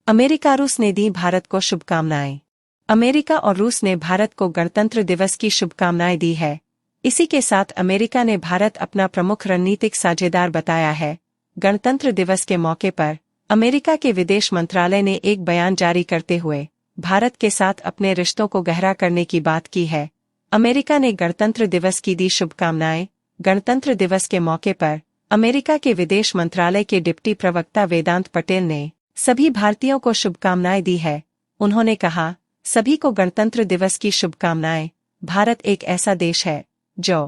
America रूस ने दी भारत को शुभकामनाएं। अमेरिका और रूस ने भारत को गणतंत्र दिवस की शुभकामनाएं दी है। इसी के साथ अमेरिका ने भारत अपना प्रमुख रणनीतिक साझेदार बताया है। गणतंत्र दिवस के मौके पर अमेरिका के विदेश मंत्रालय ने एक बयान जारी करते हुए भारत के साथ अपने रिश्तों को गहरा करने की बात की है। अमेरिका ने गणतंत्र दिवस की दी शुभकामनाएं। गणतंत्र दिवस के मौके पर अमेरिका के विदेश मंत्रालय के डिप्टी प्रवक्ता वेदांत पटेल ने सभी भारतीयों को शुभकामनाएं दी है। उन्होंने कहा, सभी को गणतंत्र दिवस की शुभकामनाएं। भारत एक ऐसा देश है जो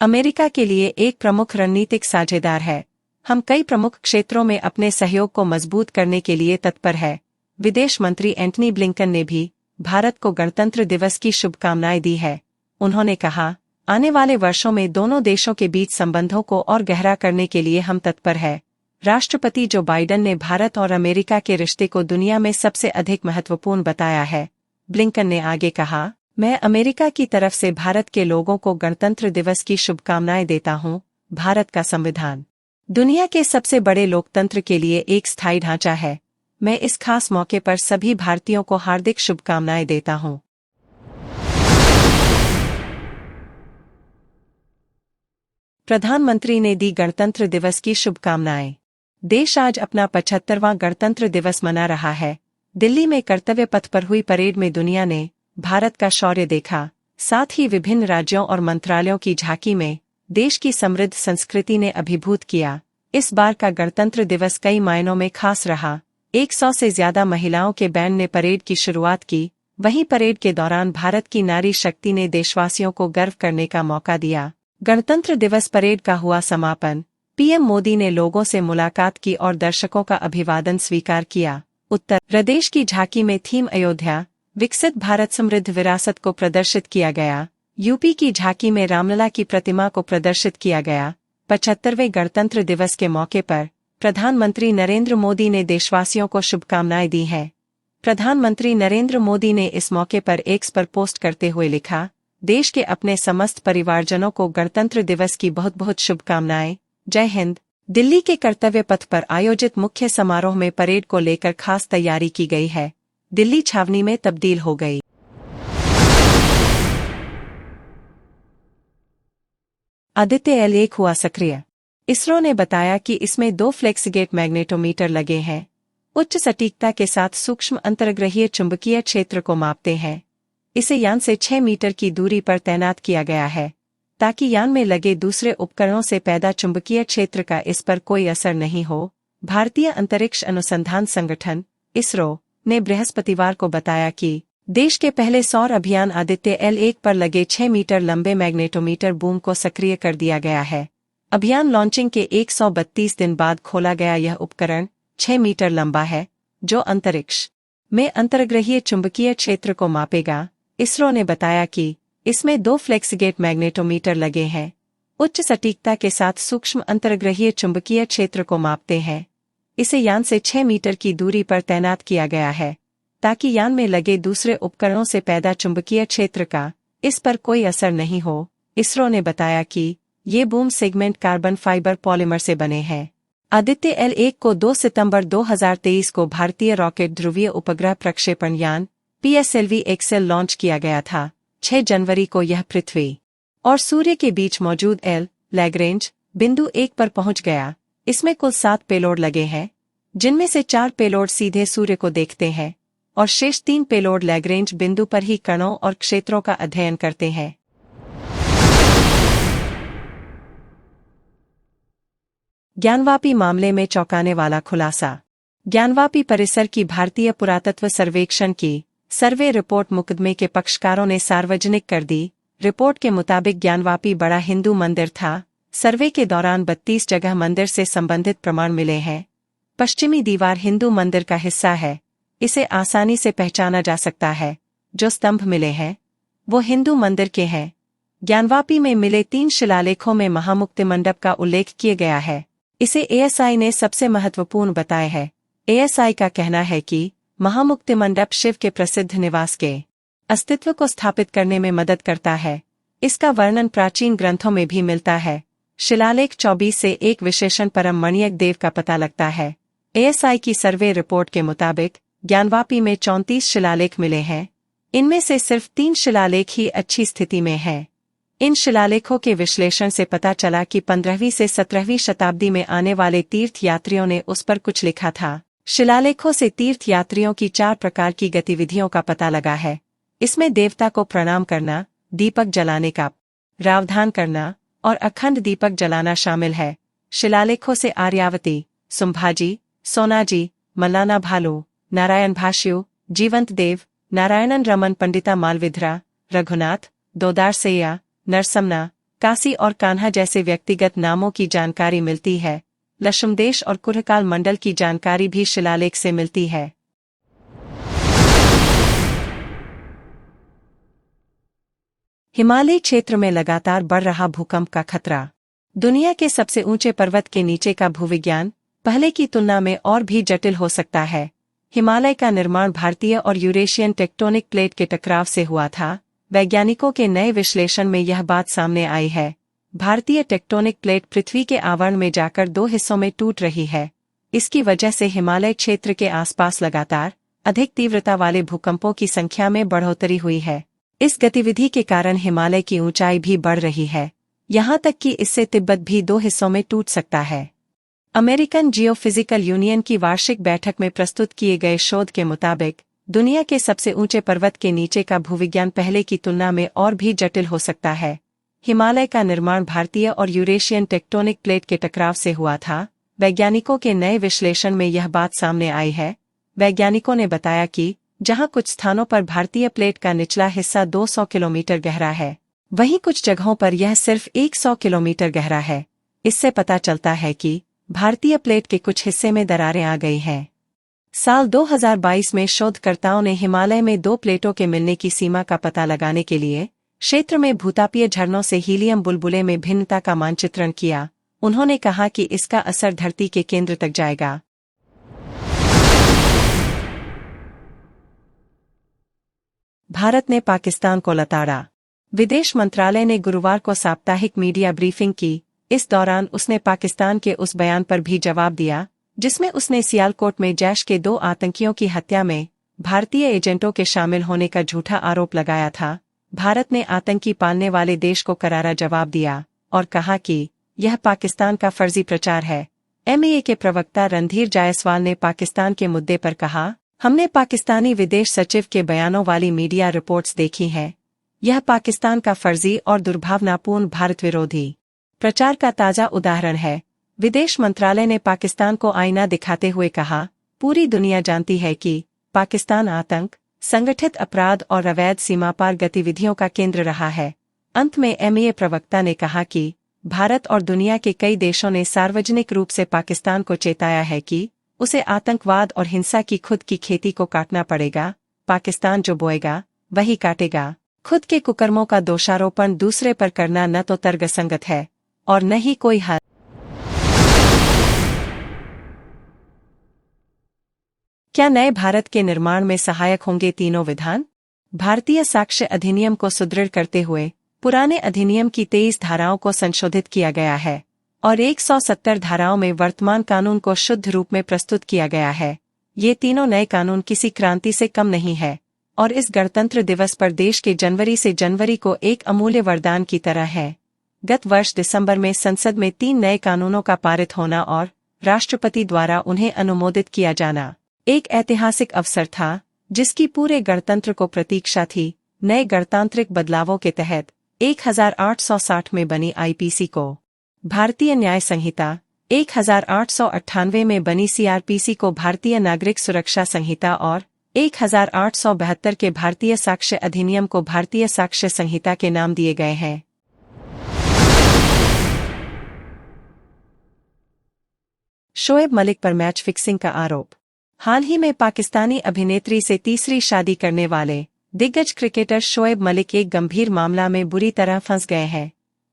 अमेरिका के लिए एक प्रमुख रणनीतिक साझेदार है। हम कई प्रमुख क्षेत्रों में अपने सहयोग को मजबूत करने के लिए तत्पर है। विदेश मंत्री एंटनी ब्लिंकन ने भी भारत को गणतंत्र दिवस की शुभकामनाएं दी है। उन्होंने कहा, आने वाले वर्षों में दोनों देशों के बीच संबंधों को और गहरा करने के लिए हम तत्पर है। राष्ट्रपति जो बाइडेन ने भारत और अमेरिका के रिश्ते को दुनिया में सबसे अधिक महत्वपूर्ण बताया है। ब्लिंकन ने आगे कहा, मैं अमेरिका की तरफ से भारत के लोगों को गणतंत्र दिवस की शुभकामनाएं देता हूं। भारत का संविधान दुनिया के सबसे बड़े लोकतंत्र के लिए एक स्थायी ढांचा है। मैं इस खास मौके पर सभी भारतीयों को हार्दिक शुभकामनाएं देता हूं। प्रधानमंत्री ने दी गणतंत्र दिवस की शुभकामनाएं। देश आज अपना 75वां गणतंत्र दिवस मना रहा है। दिल्ली में कर्तव्य पथ पर हुई परेड में दुनिया ने भारत का शौर्य देखा। साथ ही विभिन्न राज्यों और मंत्रालयों की झांकी में देश की समृद्ध संस्कृति ने अभिभूत किया। इस बार का गणतंत्र दिवस कई मायनों में खास रहा। 100 से ज्यादा महिलाओं के बैंड ने परेड की शुरुआत की। वहीं परेड के दौरान भारत की नारी शक्ति ने देशवासियों को गर्व करने का मौका दिया। गणतंत्र दिवस परेड का हुआ समापन। पीएम मोदी ने लोगों से मुलाकात की और दर्शकों का अभिवादन स्वीकार किया। उत्तर प्रदेश की झांकी में थीम अयोध्या, विकसित भारत समृद्ध विरासत को प्रदर्शित किया गया। यूपी की झांकी में रामलला की प्रतिमा को प्रदर्शित किया गया। 75वें गणतंत्र दिवस के मौके पर प्रधानमंत्री नरेंद्र मोदी ने देशवासियों को शुभकामनाएं दी हैं। प्रधानमंत्री नरेंद्र मोदी ने इस मौके पर एक्स पर पोस्ट करते हुए लिखा, देश के अपने समस्त परिवारजनों को गणतंत्र दिवस की बहुत बहुत शुभकामनाएं। जय हिंद। दिल्ली के कर्तव्य पथ पर आयोजित मुख्य समारोह में परेड को लेकर खास तैयारी की गई है। दिल्ली छावनी में तब्दील हो गई। आदित्य L1 हुआ सक्रिय। इसरो ने बताया कि इसमें 2 फ्लेक्सीगेट मैग्नेटोमीटर लगे हैं। उच्च सटीकता के साथ सूक्ष्म अंतर्ग्रहीय चुंबकीय क्षेत्र को मापते हैं। इसे यान से 6 मीटर की दूरी पर तैनात किया गया है ताकि यान में लगे दूसरे उपकरणों से पैदा चुंबकीय क्षेत्र का इस पर कोई असर नहीं हो। भारतीय अंतरिक्ष अनुसंधान संगठन इसरो ने बृहस्पतिवार को बताया कि देश के पहले सौर अभियान आदित्य L1 पर लगे 6 मीटर लंबे मैग्नेटोमीटर बूम को सक्रिय कर दिया गया है। अभियान लॉन्चिंग के 132 दिन बाद खोला गया यह उपकरण 6 मीटर लंबा है, जो अंतरिक्ष में अंतर्ग्रहीय चुंबकीय क्षेत्र को मापेगा। इसरो ने बताया कि इसमें 2 फ्लेक्सीगेट मैग्नेटोमीटर लगे हैं। उच्च सटीकता के साथ सूक्ष्म अंतर्ग्रहीय चुंबकीय क्षेत्र को मापते हैं। इसे यान से 6 मीटर की दूरी पर तैनात किया गया है ताकि यान में लगे दूसरे उपकरणों से पैदा चुंबकीय क्षेत्र का इस पर कोई असर नहीं हो। इसरो ने बताया कि ये boom segment carbon fibre polymer से बने हैं। आदित्य L1 को 2 सितंबर 2023 को भारतीय रॉकेट ध्रुवीय उपग्रह प्रक्षेपण यान PSLV XL लॉन्च किया गया था। 6 जनवरी को यह पृथ्वी और सूर्य के बीच मौजूद लैग्रेंज बिंदु 1 पर पहुंच गया। इसमें कुल 7 पेलोड लगे हैं, जिनमें से 4 पेलोड सीधे सूर्य को देखते हैं और शेष 3 पेलोड लैग्रेंज बिंदु पर ही कणों और क्षेत्रों का अध्ययन करते हैं। ज्ञानवापी मामले में चौंकाने वाला खुलासा। ज्ञानवापी परिसर की भारतीय पुरातत्व सर्वेक्षण की सर्वे रिपोर्ट मुकदमे के पक्षकारों ने सार्वजनिक कर दी। रिपोर्ट के मुताबिक ज्ञानवापी बड़ा हिंदू मंदिर था। सर्वे के दौरान 32 जगह मंदिर से संबंधित प्रमाण मिले हैं। पश्चिमी दीवार हिंदू मंदिर का हिस्सा है। इसे आसानी से पहचाना जा सकता है। जो स्तंभ मिले हैं वो हिंदू मंदिर के हैं। ज्ञानवापी में मिले 3 शिलालेखों में महामुक्ति मंडप का उल्लेख किया गया है। इसे ASI ने सबसे महत्वपूर्ण बताया है। ASI का कहना है कि महामुक्ति मंडप शिव के प्रसिद्ध निवास के अस्तित्व को स्थापित करने में मदद करता है। इसका वर्णन प्राचीन ग्रंथों में भी मिलता है। शिलालेख 24 से एक विशेषण परम मणियक देव का पता लगता है। ASI की सर्वे रिपोर्ट के मुताबिक ज्ञानवापी में 34 शिलालेख मिले हैं। इनमें से सिर्फ 3 शिलालेख ही अच्छी स्थिति में हैं। इन शिलालेखों के विश्लेषण से पता चला कि 15वीं से 17वीं शताब्दी में आने वाले तीर्थ यात्रियों ने उस पर कुछ लिखा था। शिलालेखों से तीर्थ यात्रियों की 4 प्रकार की गतिविधियों का पता लगा है। इसमें देवता को प्रणाम करना, दीपक जलाने का प्रावधान करना और अखंड दीपक जलाना शामिल है। शिलालेखों से आर्यावती, संभाजी, सोनाजी, मल्लाना भालू, नारायण भाष्यु, जीवंत देव, नारायणन रमन पंडिता मालविध्रा, रघुनाथ, दोदार सैया, नरसमना, काशी और कान्हा जैसे व्यक्तिगत नामों की जानकारी मिलती है। लक्ष्मदेश और कुरकाल मंडल की जानकारी भी शिलालेख से मिलती है। हिमालय क्षेत्र में लगातार बढ़ रहा भूकंप का खतरा। दुनिया के सबसे ऊंचे पर्वत के नीचे का भूविज्ञान पहले की तुलना में और भी जटिल हो सकता है। हिमालय का निर्माण भारतीय और यूरेशियन टेक्टोनिक प्लेट के टकराव से हुआ था। वैज्ञानिकों के नए विश्लेषण में यह बात सामने आई है। भारतीय टेक्टोनिक प्लेट पृथ्वी के आवरण में जाकर 2 हिस्सों में टूट रही है। इसकी वजह से हिमालय क्षेत्र के आसपास लगातार अधिक तीव्रता वाले भूकंपों की संख्या में बढ़ोतरी हुई है। इस गतिविधि के कारण हिमालय की ऊंचाई भी बढ़ रही है, यहाँ तक कि इससे तिब्बत भी 2 हिस्सों में टूट सकता है। अमेरिकन जियोफिजिकल यूनियन की वार्षिक बैठक में प्रस्तुत किए गए शोध के मुताबिक दुनिया के सबसे ऊंचे पर्वत के नीचे का भूविज्ञान पहले की तुलना में और भी जटिल हो सकता है। हिमालय का निर्माण भारतीय और यूरेशियन टेक्टोनिक प्लेट के टकराव से हुआ था। वैज्ञानिकों के नए विश्लेषण में यह बात सामने आई है। वैज्ञानिकों ने बताया कि जहां कुछ स्थानों पर भारतीय प्लेट का निचला हिस्सा 200 किलोमीटर गहरा है, वहीं कुछ जगहों पर यह सिर्फ 100 किलोमीटर गहरा है। इससे पता चलता है कि भारतीय प्लेट के कुछ हिस्से में दरारें आ गई हैं। साल 2022 में शोधकर्ताओं ने हिमालय में 2 प्लेटों के मिलने की सीमा का पता लगाने के लिए क्षेत्र में भूतापीय झरनों से हीलियम बुलबुले में भिन्नता का मानचित्रण किया। उन्होंने कहा कि इसका असर धरती के केंद्र तक जाएगा। भारत ने पाकिस्तान को लताड़ा। विदेश मंत्रालय ने गुरुवार को साप्ताहिक मीडिया ब्रीफिंग की। इस दौरान उसने पाकिस्तान के उस बयान पर भी जवाब दिया जिसमें उसने सियालकोट में जैश के 2 आतंकियों की हत्या में भारतीय एजेंटों के शामिल होने का झूठा आरोप लगाया था। भारत ने आतंकी पालने वाले देश को करारा जवाब दिया और कहा कि यह पाकिस्तान का फर्जी प्रचार है। एमईए के प्रवक्ता रणधीर जायसवाल ने पाकिस्तान के मुद्दे पर कहा, हमने पाकिस्तानी विदेश सचिव के बयानों वाली मीडिया रिपोर्ट्स देखी हैं। यह पाकिस्तान का फर्जी और दुर्भावनापूर्ण भारत विरोधी प्रचार का ताज़ा उदाहरण है। विदेश मंत्रालय ने पाकिस्तान को आईना दिखाते हुए कहा, पूरी दुनिया जानती है कि पाकिस्तान आतंक, संगठित अपराध और अवैध सीमापार गतिविधियों का केंद्र रहा है। अंत में एमईए प्रवक्ता ने कहा कि भारत और दुनिया के कई देशों ने सार्वजनिक रूप से पाकिस्तान को चेताया है कि उसे आतंकवाद और हिंसा की खुद की खेती को काटना पड़ेगा। पाकिस्तान जो बोएगा वही काटेगा। खुद के कुकर्मों का दोषारोपण दूसरे पर करना न तो तर्कसंगत है और न ही कोई हल। क्या नए भारत के निर्माण में सहायक होंगे तीनों विधान? भारतीय साक्ष्य अधिनियम को सुदृढ़ करते हुए पुराने अधिनियम की 23 धाराओं को संशोधित किया गया है और 170 धाराओं में वर्तमान कानून को शुद्ध रूप में प्रस्तुत किया गया है। ये तीनों नए कानून किसी क्रांति से कम नहीं है और इस गणतंत्र दिवस पर देश के जनवरी से जनवरी को एक अमूल्य वरदान की तरह है। गत वर्ष दिसंबर में संसद में 3 नए कानूनों का पारित होना और राष्ट्रपति द्वारा उन्हें अनुमोदित किया जाना एक ऐतिहासिक अवसर था जिसकी पूरे गणतंत्र को प्रतीक्षा थी। नए गणतांत्रिक बदलावों के तहत 1860 में बनी आईपीसी को भारतीय न्याय संहिता, 1898 में बनी सीआरपीसी को भारतीय नागरिक सुरक्षा संहिता और 1872 के भारतीय साक्ष्य अधिनियम को भारतीय साक्ष्य संहिता के नाम दिए गए हैं। शोएब मलिक पर मैच फिक्सिंग का आरोप। हाल ही में पाकिस्तानी अभिनेत्री से तीसरी शादी करने वाले दिग्गज क्रिकेटर शोएब मलिक एक गंभीर मामला में बुरी तरह फंस गए हैं।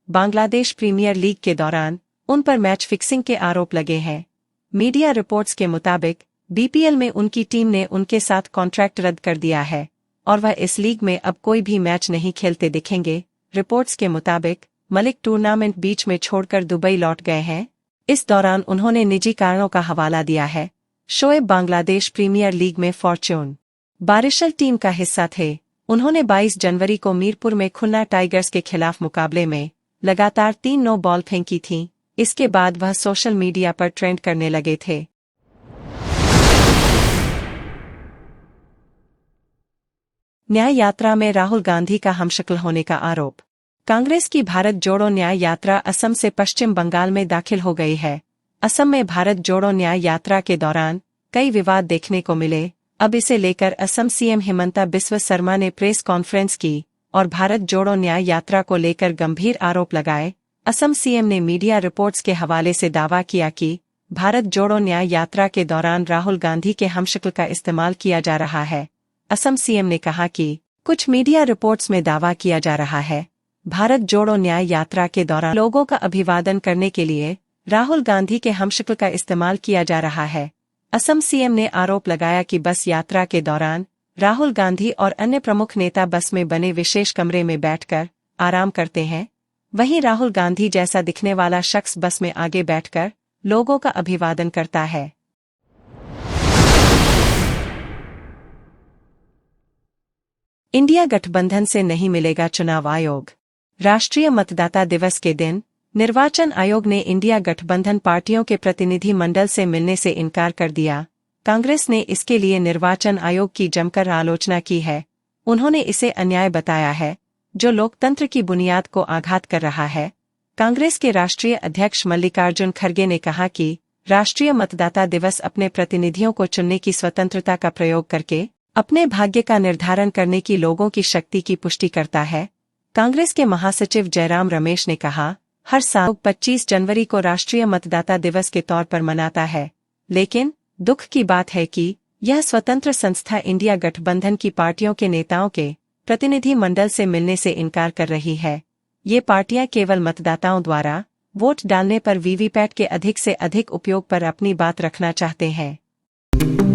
बांग्लादेश प्रीमियर लीग के दौरान उन पर मैच फिक्सिंग के आरोप लगे हैं। मीडिया रिपोर्ट्स के मुताबिक बीपीएल में उनकी टीम ने उनके साथ कॉन्ट्रैक्ट रद्द कर दिया है और वह इस लीग में अब कोई भी मैच नहीं खेलते दिखेंगे। रिपोर्ट्स के मुताबिक मलिक टूर्नामेंट बीच में छोड़कर दुबई लौट गए हैं। इस दौरान उन्होंने निजी कारणों का हवाला दिया है। शोएब बांग्लादेश प्रीमियर लीग में फॉर्च्यून बारिशल टीम का हिस्सा थे। उन्होंने 22 जनवरी को मीरपुर में खुन्ना टाइगर्स के खिलाफ मुकाबले में लगातार 3 नो बॉल फेंकी थीं। इसके बाद वह सोशल मीडिया पर ट्रेंड करने लगे थे। न्याय यात्रा में राहुल गांधी का हमशक्ल होने का आरोप। कांग्रेस की भारत जोड़ो न्याय यात्रा असम से पश्चिम बंगाल में दाखिल हो गई है। असम में भारत जोड़ो न्याय यात्रा के दौरान कई विवाद देखने को मिले। अब इसे लेकर असम सीएम हिमंता बिस्वा शर्मा ने प्रेस कॉन्फ्रेंस की और भारत जोड़ो न्याय यात्रा को लेकर गंभीर आरोप लगाए। असम सीएम ने मीडिया रिपोर्ट्स के हवाले से दावा किया कि भारत जोड़ो न्याय यात्रा के दौरान राहुल गांधी के हमशक्ल का इस्तेमाल किया जा रहा है। असम सीएम ने कहा कि कुछ मीडिया रिपोर्ट्स में दावा किया जा रहा है भारत जोड़ो न्याय यात्रा के दौरान लोगों का अभिवादन करने के लिए राहुल गांधी के हमशक्ल का इस्तेमाल किया जा रहा है। असम सीएम ने आरोप लगाया कि बस यात्रा के दौरान राहुल गांधी और अन्य प्रमुख नेता बस में बने विशेष कमरे में बैठकर आराम करते हैं। वहीं राहुल गांधी जैसा दिखने वाला शख्स बस में आगे बैठकर लोगों का अभिवादन करता है। इंडिया गठबंधन से नहीं मिलेगा चुनाव आयोग। राष्ट्रीय मतदाता दिवस के दिन निर्वाचन आयोग ने इंडिया गठबंधन पार्टियों के प्रतिनिधि मंडल से मिलने से इनकार कर दिया। कांग्रेस ने इसके लिए निर्वाचन आयोग की जमकर आलोचना की है। उन्होंने इसे अन्याय बताया है जो लोकतंत्र की बुनियाद को आघात कर रहा है। कांग्रेस के राष्ट्रीय अध्यक्ष मल्लिकार्जुन खड़गे ने कहा कि राष्ट्रीय मतदाता दिवस अपने प्रतिनिधियों को चुनने की स्वतंत्रता का प्रयोग करके अपने भाग्य का निर्धारण करने की लोगों की शक्ति की पुष्टि करता है। कांग्रेस के महासचिव जयराम रमेश ने कहा, हर साल 25 जनवरी को राष्ट्रीय मतदाता दिवस के तौर पर मनाता है, लेकिन दुख की बात है कि यह स्वतंत्र संस्था इंडिया गठबंधन की पार्टियों के नेताओं के प्रतिनिधि मंडल से मिलने से इनकार कर रही है। ये पार्टियां केवल मतदाताओं द्वारा वोट डालने पर वीवीपैट के अधिक से अधिक उपयोग पर अपनी बात रखना चाहते हैं।